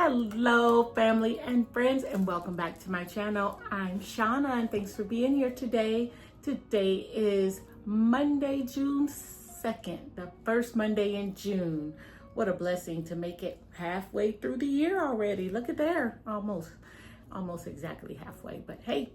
Hello, family and friends, and welcome back to my channel. I'm Shauna, and thanks for being here today. Today is Monday, June 2nd, the first Monday in June. What a blessing to make it halfway through the year already. Look at there, almost exactly halfway. But hey,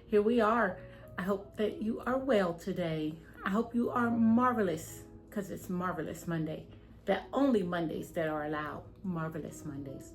here we are. I hope that you are well today. I hope you are marvelous, because it's Marvelous Monday. The only Mondays that are allowed, Marvelous Mondays.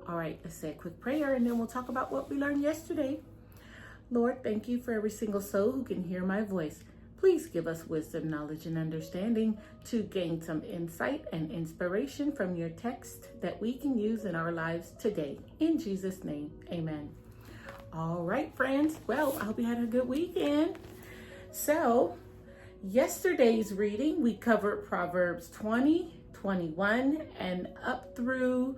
All right, let's say a quick prayer and then we'll talk about what we learned yesterday. Lord, thank you for every single soul who can hear my voice. Please give us wisdom, knowledge, and understanding to gain some insight and inspiration from your text that we can use in our lives today. In Jesus' name, amen. All right, friends. Well, I hope you had a good weekend. So, yesterday's reading, we covered Proverbs 20, 21, and up through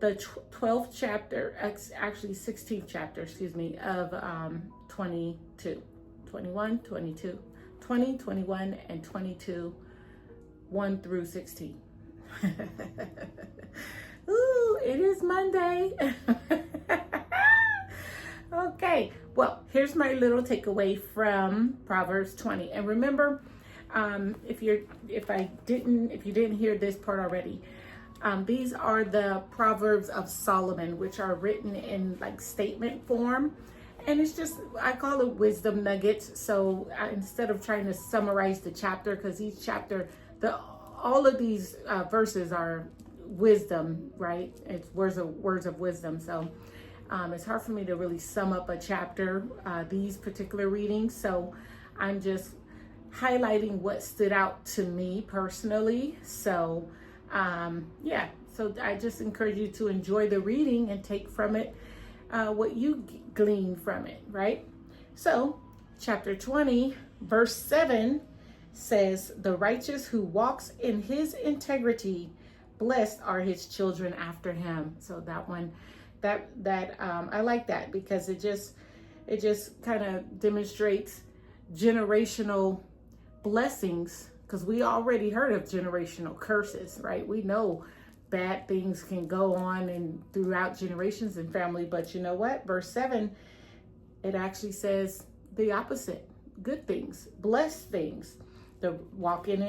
the 12th chapter, actually 16th chapter, of 22, 21, 22, 20, 21, and 22, 1 through 16. Ooh, it is Monday. Okay, well, here's my little takeaway from Proverbs 20. And remember, if you didn't hear this part already, these are the Proverbs of Solomon, which are written in like statement form. And it's just, I call it wisdom nuggets. So instead of trying to summarize the chapter, because each chapter, all of these verses are wisdom, right? It's words of wisdom. So it's hard for me to really sum up a chapter, these particular readings. So I'm just highlighting what stood out to me personally. So yeah, so I just encourage you to enjoy the reading and take from it what you glean from it, right? So chapter 20, verse 7 says, "The righteous who walks in his integrity, blessed are his children after him." So that one, I like that because it just kind of demonstrates generational blessings, because we already heard of generational curses, right? We know bad things can go on and throughout generations in family, but you know what? Verse 7, it actually says the opposite. Good things, blessed things. The walk in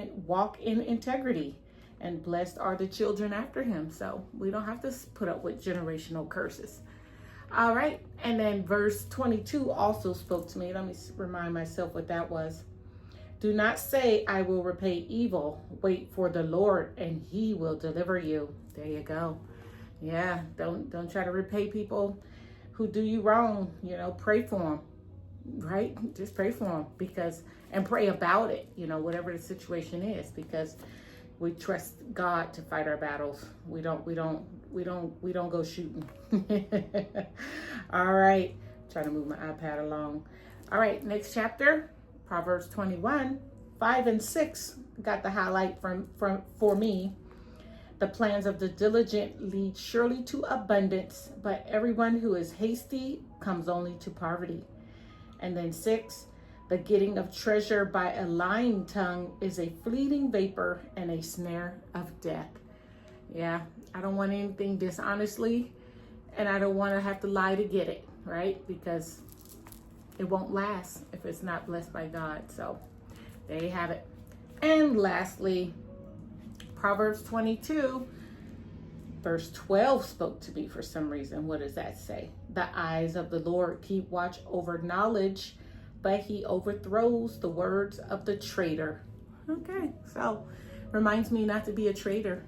integrity, and blessed are the children after him. So we don't have to put up with generational curses. All right, and then verse 22 also spoke to me. Let me remind myself what that was. "Do not say, I will repay evil. Wait for the Lord, and he will deliver you." There you go. Yeah, don't try to repay people who do you wrong. You know, pray for them, right? Just pray for them, and pray about it, whatever the situation is, because we trust God to fight our battles. We don't go shooting. All right, trying to move my iPad along. All right, next chapter, Proverbs 21, 5 and 6 got the highlight for me. "The plans of the diligent lead surely to abundance, but everyone who is hasty comes only to poverty." And then 6, "The getting of treasure by a lying tongue is a fleeting vapor and a snare of death." Yeah, I don't want anything dishonestly, and I don't want to have to lie to get it, right? Because it won't last if it's not blessed by God. So there you have it. And lastly, Proverbs 22, verse 12 spoke to me for some reason. What does that say? "The eyes of the Lord keep watch over knowledge, but he overthrows the words of the traitor." Okay, so reminds me not to be a traitor.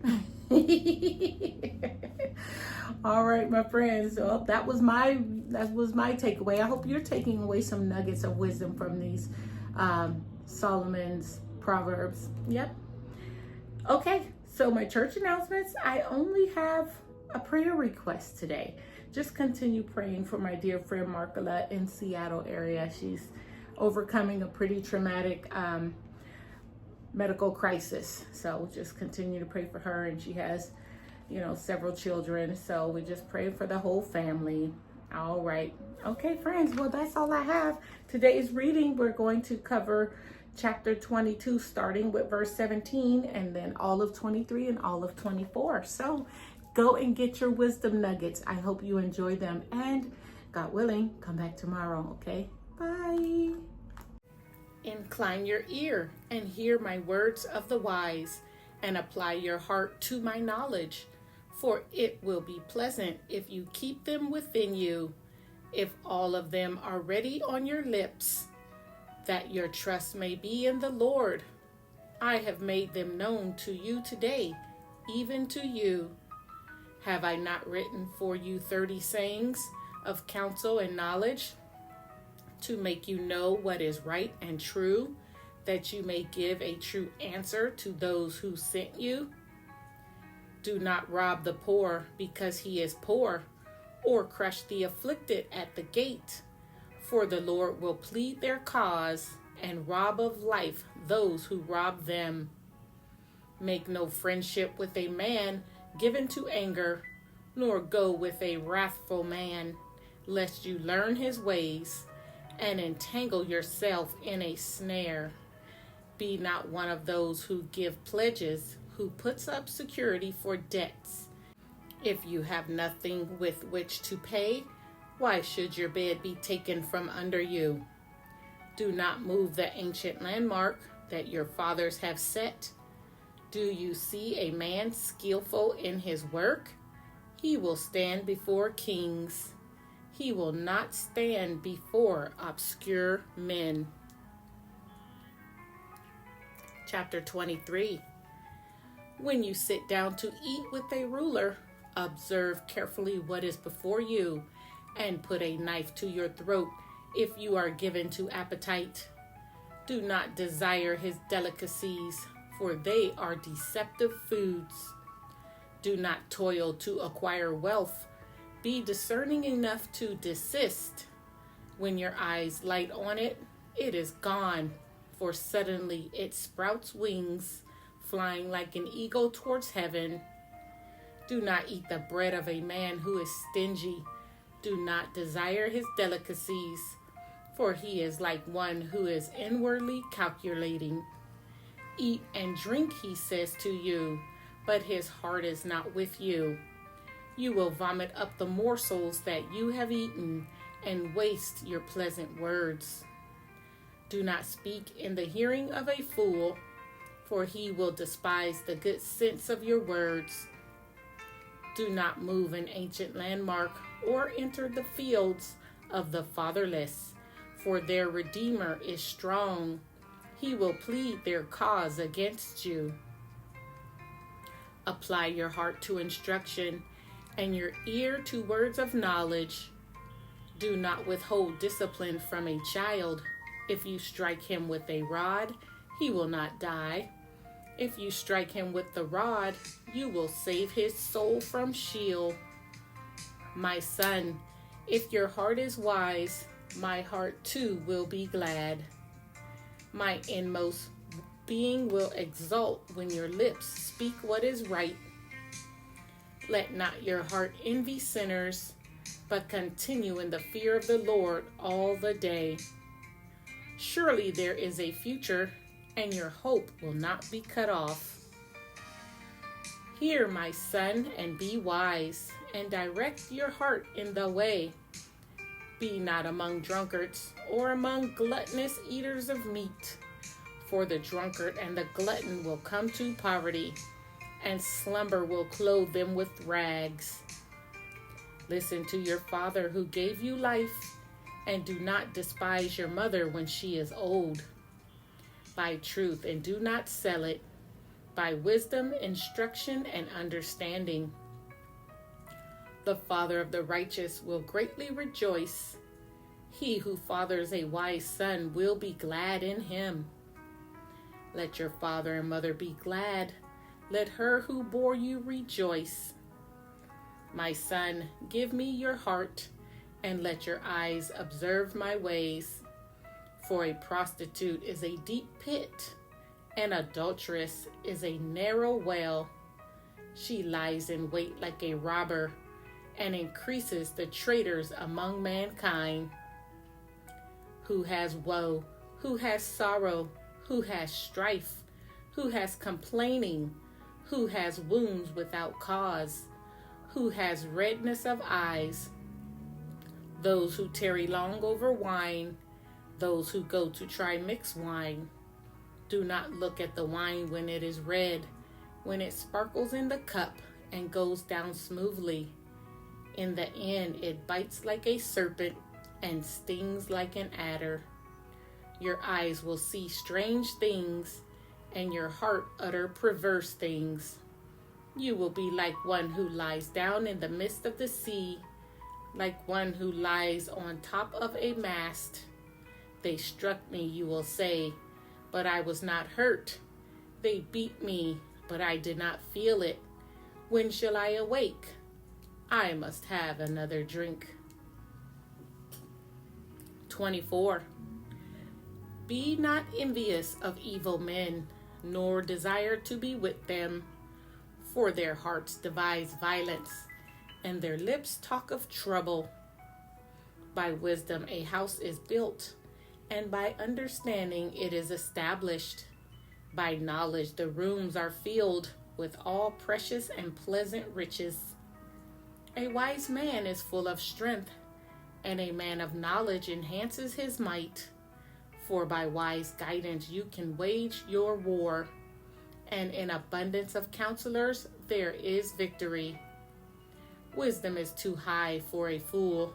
All right, my friends. So that was my takeaway. I hope you're taking away some nuggets of wisdom from these Solomon's Proverbs. Yep. Okay, so my church announcements. I only have a prayer request today. Just continue praying for my dear friend Markala in Seattle area. She's overcoming a pretty traumatic medical crisis. So just continue to pray for her, and she has several children, so we just pray for the whole family. All right, okay, friends, well, that's all I have. Today's reading, we're going to cover chapter 22, starting with verse 17, and then all of 23 and all of 24. So go and get your wisdom nuggets. I hope you enjoy them. And God willing, come back tomorrow, okay? Bye. Incline your ear and hear my words of the wise, and apply your heart to my knowledge. For it will be pleasant if you keep them within you, if all of them are ready on your lips, that your trust may be in the Lord. I have made them known to you today, even to you. Have I not written for you 30 sayings of counsel and knowledge, to make you know what is right and true, that you may give a true answer to those who sent you? Do not rob the poor because he is poor, or crush the afflicted at the gate. For the Lord will plead their cause, and rob of life those who rob them. Make no friendship with a man given to anger, nor go with a wrathful man, lest you learn his ways, and entangle yourself in a snare. Be not one of those who give pledges, who puts up security for debts. If you have nothing with which to pay, why should your bed be taken from under you? Do not move the ancient landmark that your fathers have set. Do you see a man skillful in his work? He will stand before kings. He will not stand before obscure men. Chapter 23. When you sit down to eat with a ruler, observe carefully what is before you, and put a knife to your throat if you are given to appetite. Do not desire his delicacies, for they are deceptive foods. Do not toil to acquire wealth. Be discerning enough to desist. When your eyes light on it, it is gone, for suddenly it sprouts wings, flying like an eagle towards heaven. Do not eat the bread of a man who is stingy. Do not desire his delicacies, for he is like one who is inwardly calculating. Eat and drink, he says to you, but his heart is not with you. You will vomit up the morsels that you have eaten, and waste your pleasant words. Do not speak in the hearing of a fool, for he will despise the good sense of your words. Do not move an ancient landmark, or enter the fields of the fatherless, for their Redeemer is strong. He will plead their cause against you. Apply your heart to instruction, and your ear to words of knowledge. Do not withhold discipline from a child. If you strike him with a rod, he will not die. If you strike him with the rod, you will save his soul from Sheol. My son, if your heart is wise, my heart too will be glad. My inmost being will exult when your lips speak what is right. Let not your heart envy sinners, but continue in the fear of the Lord all the day. Surely there is a future, and your hope will not be cut off. Hear, my son, and be wise, and direct your heart in the way. Be not among drunkards, or among gluttonous eaters of meat, for the drunkard and the glutton will come to poverty, and slumber will clothe them with rags. Listen to your father who gave you life, and do not despise your mother when she is old. Buy truth and do not sell it. Buy wisdom, instruction, and understanding. The father of the righteous will greatly rejoice. He who fathers a wise son will be glad in him. Let your father and mother be glad. Let her who bore you rejoice. My son, give me your heart, and let your eyes observe my ways. For a prostitute is a deep pit, an adulteress is a narrow well. She lies in wait like a robber, and increases the traitors among mankind. Who has woe? Who has sorrow? Who has strife? Who has complaining? Who has wounds without cause? who has redness of eyes, those who tarry long over wine, those who go to try mixed wine. Do not look at the wine when it is red, when it sparkles in the cup and goes down smoothly. In the end, it bites like a serpent and stings like an adder. Your eyes will see strange things, and your heart utter perverse things. You will be like one who lies down in the midst of the sea, like one who lies on top of a mast. They struck me, you will say, but I was not hurt. They beat me, but I did not feel it. When shall I awake? I must have another drink. 24. Be not envious of evil men, nor desire to be with them. For their hearts devise violence, and their lips talk of trouble. By wisdom a house is built, and by understanding it is established. By knowledge the rooms are filled with all precious and pleasant riches. A wise man is full of strength, and a man of knowledge enhances his might. For by wise guidance you can wage your war, and in abundance of counselors there is victory. Wisdom is too high for a fool.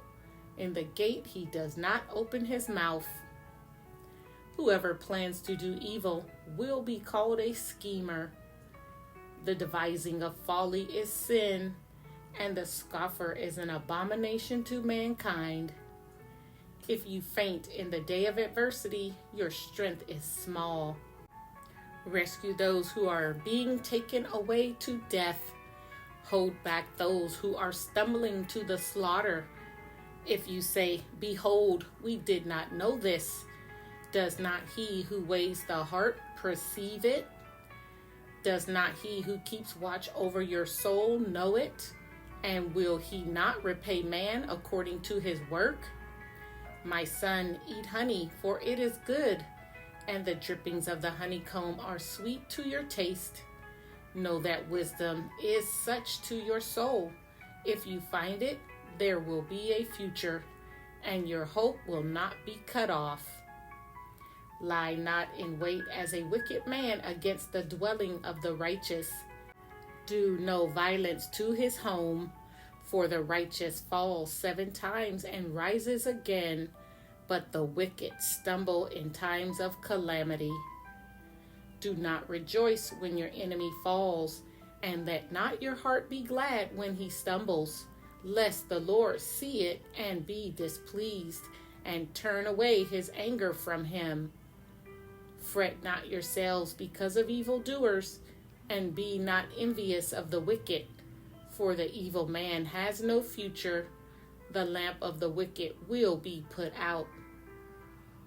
In the gate he does not open his mouth. Whoever plans to do evil will be called a schemer. The devising of folly is sin, and the scoffer is an abomination to mankind. If you faint in the day of adversity, your strength is small. Rescue those who are being taken away to death. Hold back those who are stumbling to the slaughter. If you say, behold, we did not know this, does not he who weighs the heart perceive it? Does not he who keeps watch over your soul know it? And will he not repay man according to his work? My son, eat honey, for it is good, and the drippings of the honeycomb are sweet to your taste. Know that wisdom is such to your soul. If you find it, there will be a future, and your hope will not be cut off. Lie not in wait as a wicked man against the dwelling of the righteous. Do no violence to his home, for the righteous falls 7 times and rises again, but the wicked stumble in times of calamity. Do not rejoice when your enemy falls, and let not your heart be glad when he stumbles, lest the Lord see it and be displeased, and turn away his anger from him. Fret not yourselves because of evildoers, and be not envious of the wicked, for the evil man has no future. The lamp of the wicked will be put out.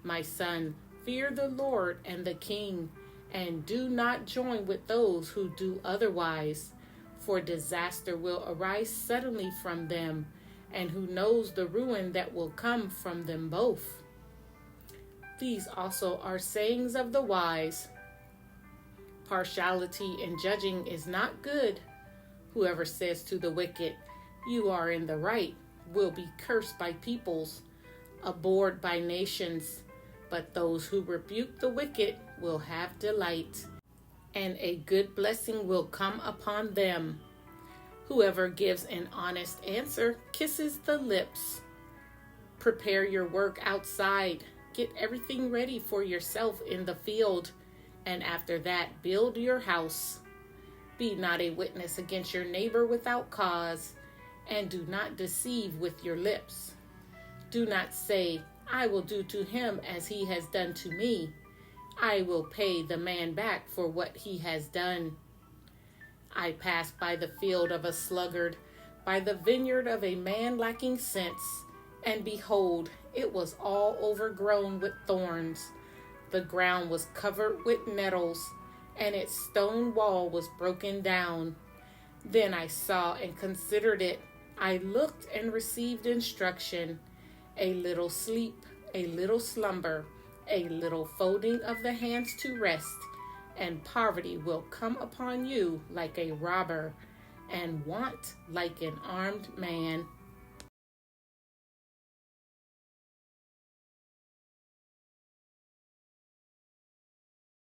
My son, fear the Lord and the king, and do not join with those who do otherwise, for disaster will arise suddenly from them, and who knows the ruin that will come from them both. These also are sayings of the wise. Partiality in judging is not good. Whoever says to the wicked, you are in the right, will be cursed by peoples, abhorred by nations. But those who rebuke the wicked will have delight, and a good blessing will come upon them. Whoever gives an honest answer kisses the lips. Prepare your work outside. Get everything ready for yourself in the field, and after that build your house. Be not a witness against your neighbor without cause, and do not deceive with your lips. Do not say, I will do to him as he has done to me. I will pay the man back for what he has done. I passed by the field of a sluggard, by the vineyard of a man lacking sense, and behold, it was all overgrown with thorns. The ground was covered with nettles, and its stone wall was broken down. Then I saw and considered it. I looked and received instruction. A little sleep, a little slumber, a little folding of the hands to rest, and poverty will come upon you like a robber, and want like an armed man